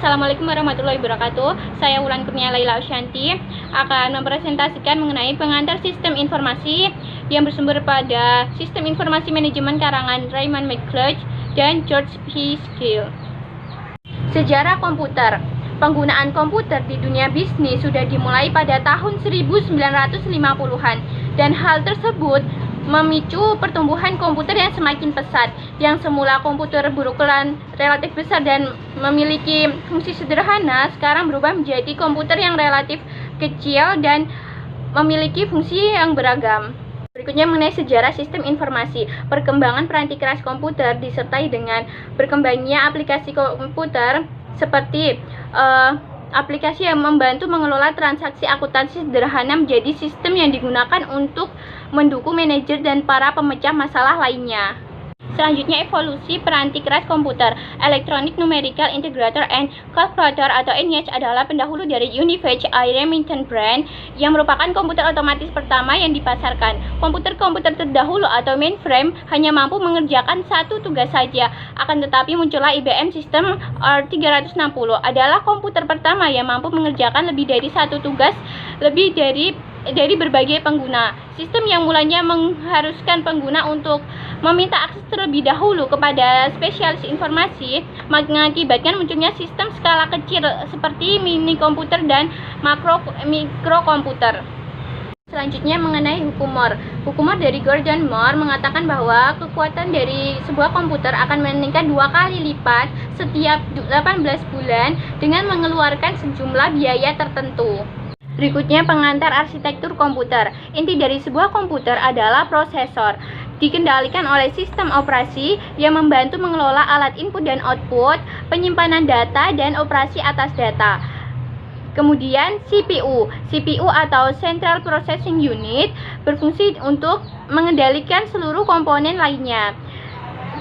Assalamualaikum warahmatullahi wabarakatuh. Saya Wulan Kurnia Laila Usyanti akan mempresentasikan mengenai pengantar sistem informasi yang bersumber pada Sistem Informasi Manajemen karangan Raymond McCulloch dan George P. Skill. Sejarah komputer. Penggunaan komputer di dunia bisnis sudah dimulai pada tahun 1950-an dan hal tersebut memicu pertumbuhan komputer yang semakin pesat. Yang semula komputer berukuran relatif besar dan memiliki fungsi sederhana, sekarang berubah menjadi komputer yang relatif kecil dan memiliki fungsi yang beragam. Berikutnya mengenai sejarah sistem informasi. Perkembangan peranti keras komputer disertai dengan berkembangnya aplikasi komputer seperti aplikasi yang membantu mengelola transaksi akuntansi sederhana menjadi sistem yang digunakan untuk mendukung manajer dan para pemecah masalah lainnya. Selanjutnya, evolusi peranti keras komputer. Electronic Numerical Integrator and Calculator atau ENIAC adalah pendahulu dari Univage I. Remington brand yang merupakan komputer otomatis pertama yang dipasarkan. Komputer-komputer terdahulu atau mainframe hanya mampu mengerjakan satu tugas saja. Akan tetapi muncullah IBM System R360 adalah komputer pertama yang mampu mengerjakan lebih dari satu tugas lebih dari berbagai pengguna. Sistem yang mulanya mengharuskan pengguna untuk meminta akses terlebih dahulu kepada spesialis informasi mengakibatkan munculnya sistem skala kecil seperti mini komputer dan mikrokomputer. Selanjutnya mengenai hukum Moore. Hukum Moore dari Gordon Moore mengatakan bahwa kekuatan dari sebuah komputer akan meningkat 2 kali lipat setiap 18 bulan dengan mengeluarkan sejumlah biaya tertentu. Berikutnya pengantar arsitektur komputer. Inti dari sebuah komputer adalah prosesor. Dikendalikan oleh sistem operasi yang membantu mengelola alat input dan output, penyimpanan data, dan operasi atas data. Kemudian CPU. CPU atau Central Processing Unit berfungsi untuk mengendalikan seluruh komponen lainnya.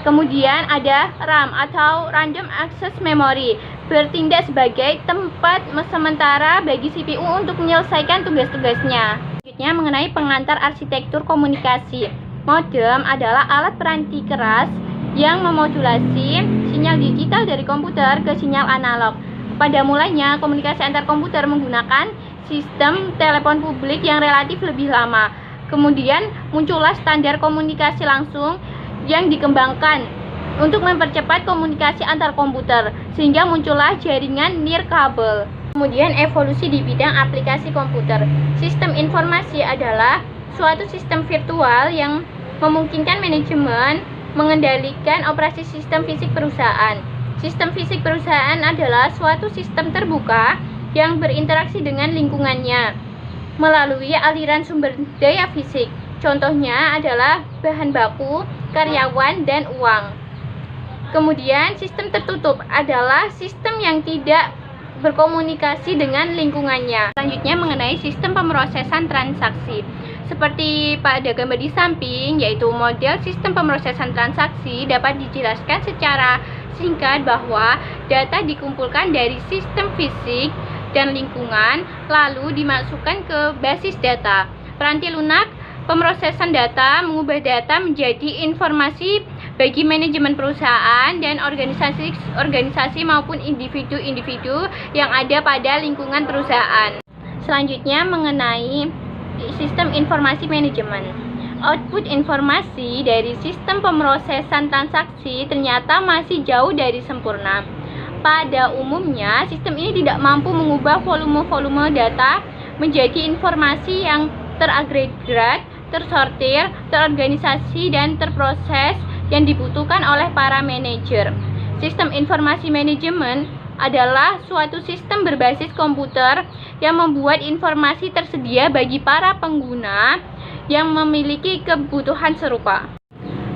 Kemudian ada RAM atau Random Access Memory, bertindak sebagai tempat sementara bagi CPU untuk menyelesaikan tugas-tugasnya. Selanjutnya mengenai pengantar arsitektur komunikasi. Modem adalah alat peranti keras yang memodulasi sinyal digital dari komputer ke sinyal analog. Pada mulanya, komunikasi antar komputer menggunakan sistem telepon publik yang relatif lebih lama. Kemudian muncullah standar komunikasi langsung yang dikembangkan untuk mempercepat komunikasi antar komputer, sehingga muncullah jaringan nirkabel. Kemudian evolusi di bidang aplikasi komputer. Sistem informasi adalah suatu sistem virtual yang memungkinkan manajemen mengendalikan operasi sistem fisik perusahaan. Sistem fisik perusahaan adalah suatu sistem terbuka yang berinteraksi dengan lingkungannya melalui aliran sumber daya fisik. Contohnya adalah bahan baku, karyawan, dan uang. Kemudian sistem tertutup adalah sistem yang tidak berkomunikasi dengan lingkungannya. Selanjutnya mengenai sistem pemrosesan transaksi. Seperti pada gambar di samping, yaitu model sistem pemrosesan transaksi dapat dijelaskan secara singkat bahwa data dikumpulkan dari sistem fisik dan lingkungan lalu dimasukkan ke basis data. Peranti lunak pemrosesan data mengubah data menjadi informasi bagi manajemen perusahaan dan organisasi maupun individu-individu yang ada pada lingkungan perusahaan. Selanjutnya mengenai sistem informasi manajemen. Output informasi dari sistem pemrosesan transaksi ternyata masih jauh dari sempurna. Pada umumnya, sistem ini tidak mampu mengubah volume-volume data menjadi informasi yang teragregat, tersortir, terorganisasi, dan terproses yang dibutuhkan oleh para manajer. Sistem informasi manajemen adalah suatu sistem berbasis komputer yang membuat informasi tersedia bagi para pengguna yang memiliki kebutuhan serupa.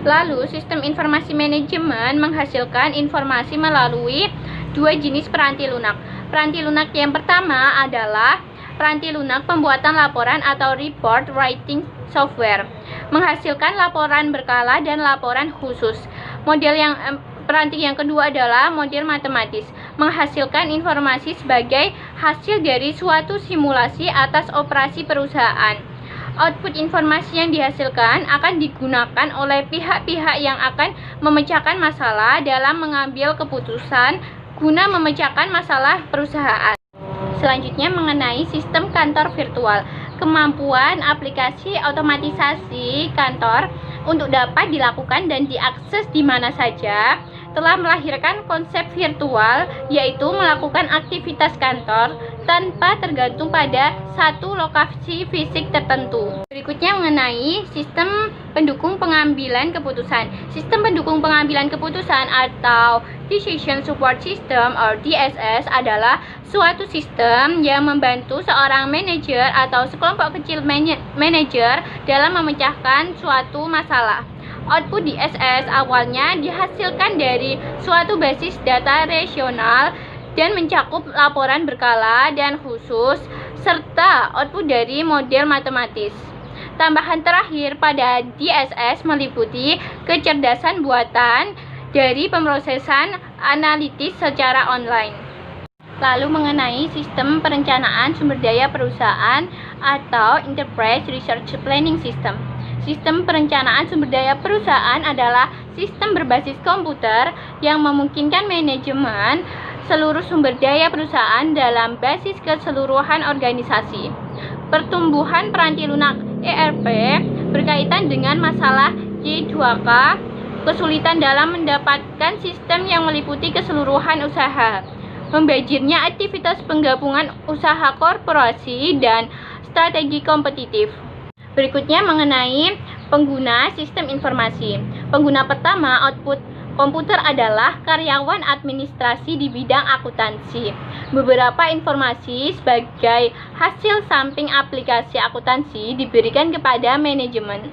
Lalu, sistem informasi manajemen menghasilkan informasi melalui dua jenis peranti lunak. Peranti lunak yang pertama adalah peranti lunak pembuatan laporan atau report writing software, menghasilkan laporan berkala dan laporan khusus. Peranti yang kedua adalah model matematis, menghasilkan informasi sebagai hasil dari suatu simulasi atas operasi perusahaan. Output informasi yang dihasilkan akan digunakan oleh pihak-pihak yang akan memecahkan masalah dalam mengambil keputusan guna memecahkan masalah perusahaan. Selanjutnya mengenai sistem kantor virtual. Kemampuan aplikasi otomatisasi kantor untuk dapat dilakukan dan diakses di mana saja telah melahirkan konsep virtual, yaitu melakukan aktivitas kantor tanpa tergantung pada satu lokasi fisik tertentu. Berikutnya mengenai sistem pendukung pengambilan keputusan. Sistem pendukung pengambilan keputusan atau Decision Support System atau DSS adalah suatu sistem yang membantu seorang manajer atau sekelompok kecil manajer dalam memecahkan suatu masalah. Output DSS awalnya dihasilkan dari suatu basis data rasional dan mencakup laporan berkala dan khusus serta output dari model matematis. Tambahan terakhir pada DSS meliputi kecerdasan buatan dari pemrosesan analitis secara online. Lalu mengenai sistem perencanaan sumber daya perusahaan atau Enterprise Resource Planning System. Sistem perencanaan sumber daya perusahaan adalah sistem berbasis komputer yang memungkinkan manajemen seluruh sumber daya perusahaan dalam basis keseluruhan organisasi. Pertumbuhan peranti lunak ERP berkaitan dengan masalah J2K, kesulitan dalam mendapatkan sistem yang meliputi keseluruhan usaha, membajirnya aktivitas penggabungan usaha korporasi, dan strategi kompetitif. Berikutnya mengenai pengguna sistem informasi. Pengguna pertama output komputer adalah karyawan administrasi di bidang akuntansi. Beberapa informasi sebagai hasil samping aplikasi akuntansi diberikan kepada manajemen.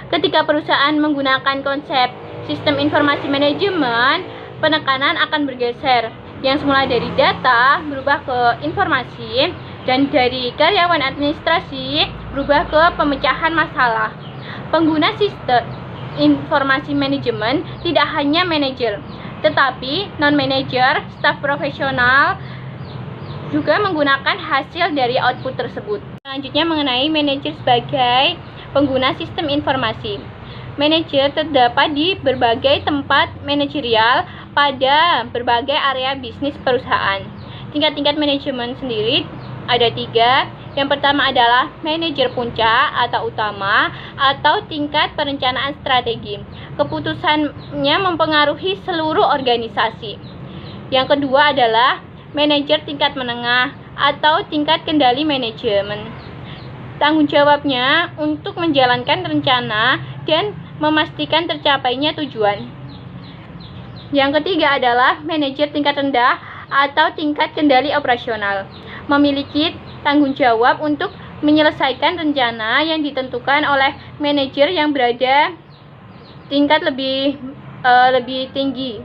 Ketika perusahaan menggunakan konsep sistem informasi manajemen, penekanan akan bergeser, yang semula dari data berubah ke informasi, dan dari karyawan administrasi berubah ke pemecahan masalah. Pengguna sistem informasi manajemen tidak hanya manajer, tetapi non-manajer, staf profesional juga menggunakan hasil dari output tersebut. Selanjutnya mengenai manajer sebagai pengguna sistem informasi. Manajer terdapat di berbagai tempat manajerial pada berbagai area bisnis perusahaan. Tingkat-tingkat manajemen sendiri ada 3. Yang pertama adalah manajer puncak atau utama atau tingkat perencanaan strategi. Keputusannya mempengaruhi seluruh organisasi. Yang kedua adalah manajer tingkat menengah atau tingkat kendali manajemen. Tanggung jawabnya untuk menjalankan rencana dan memastikan tercapainya tujuan. Yang ketiga adalah manajer tingkat rendah atau tingkat kendali operasional. Memiliki tanggung jawab untuk menyelesaikan rencana yang ditentukan oleh manajer yang berada tingkat lebih tinggi.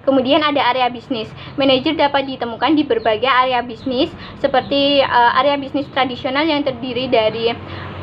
Kemudian ada area bisnis. Manajer dapat ditemukan di berbagai area bisnis seperti area bisnis tradisional yang terdiri dari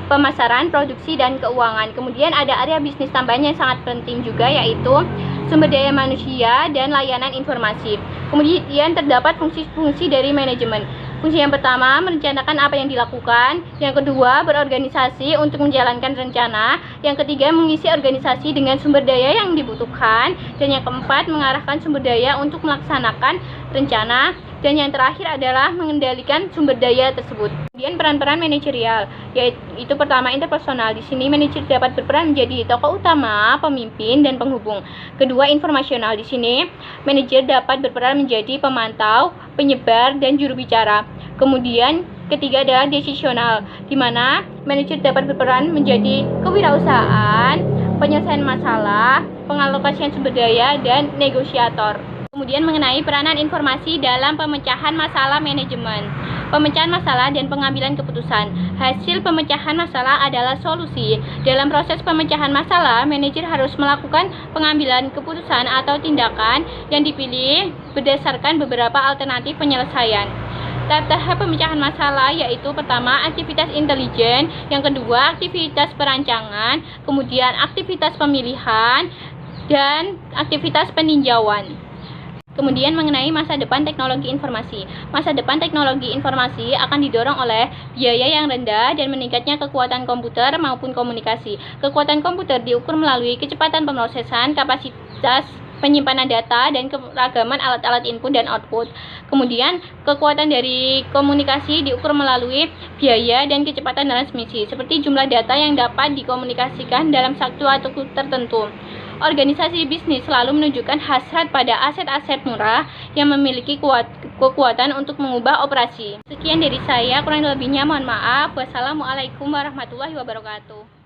pemasaran, produksi, dan keuangan. Kemudian ada area bisnis tambahan yang sangat penting juga, yaitu sumber daya manusia dan layanan informasi. Kemudian terdapat fungsi-fungsi dari manajemen. Fungsi yang pertama, merencanakan apa yang dilakukan. Yang kedua, berorganisasi untuk menjalankan rencana. Yang ketiga, mengisi organisasi dengan sumber daya yang dibutuhkan. Dan yang keempat, mengarahkan sumber daya untuk melaksanakan rencana. Dan yang terakhir adalah mengendalikan sumber daya tersebut. Kemudian peran-peran manajerial, yaitu pertama interpersonal. Di sini manajer dapat berperan menjadi tokoh utama, pemimpin, dan penghubung. Kedua, informasional. Di sini manajer dapat berperan menjadi pemantau, penyebar, dan juru bicara. Kemudian ketiga adalah decisional, di mana manajer dapat berperan menjadi kewirausahaan, penyelesaian masalah, pengalokasian sumber daya, dan negosiator. Kemudian mengenai peranan informasi dalam pemecahan masalah manajemen. Pemecahan masalah dan pengambilan keputusan. Hasil pemecahan masalah adalah solusi. Dalam proses pemecahan masalah, manajer harus melakukan pengambilan keputusan atau tindakan yang dipilih berdasarkan beberapa alternatif penyelesaian. Tahap-tahap pemecahan masalah yaitu pertama, aktivitas intelijen, yang kedua, aktivitas perancangan, kemudian aktivitas pemilihan, dan aktivitas peninjauan. Kemudian mengenai masa depan teknologi informasi. Masa depan teknologi informasi akan didorong oleh biaya yang rendah dan meningkatnya kekuatan komputer maupun komunikasi. Kekuatan komputer diukur melalui kecepatan pemrosesan, kapasitas penyimpanan data, dan keragaman alat-alat input dan output. Kemudian, kekuatan dari komunikasi diukur melalui biaya dan kecepatan transmisi, seperti jumlah data yang dapat dikomunikasikan dalam satu waktu tertentu. Organisasi bisnis selalu menunjukkan hasrat pada aset-aset murah yang memiliki kekuatan untuk mengubah operasi. Sekian dari saya, kurang lebihnya mohon maaf. Wassalamualaikum warahmatullahi wabarakatuh.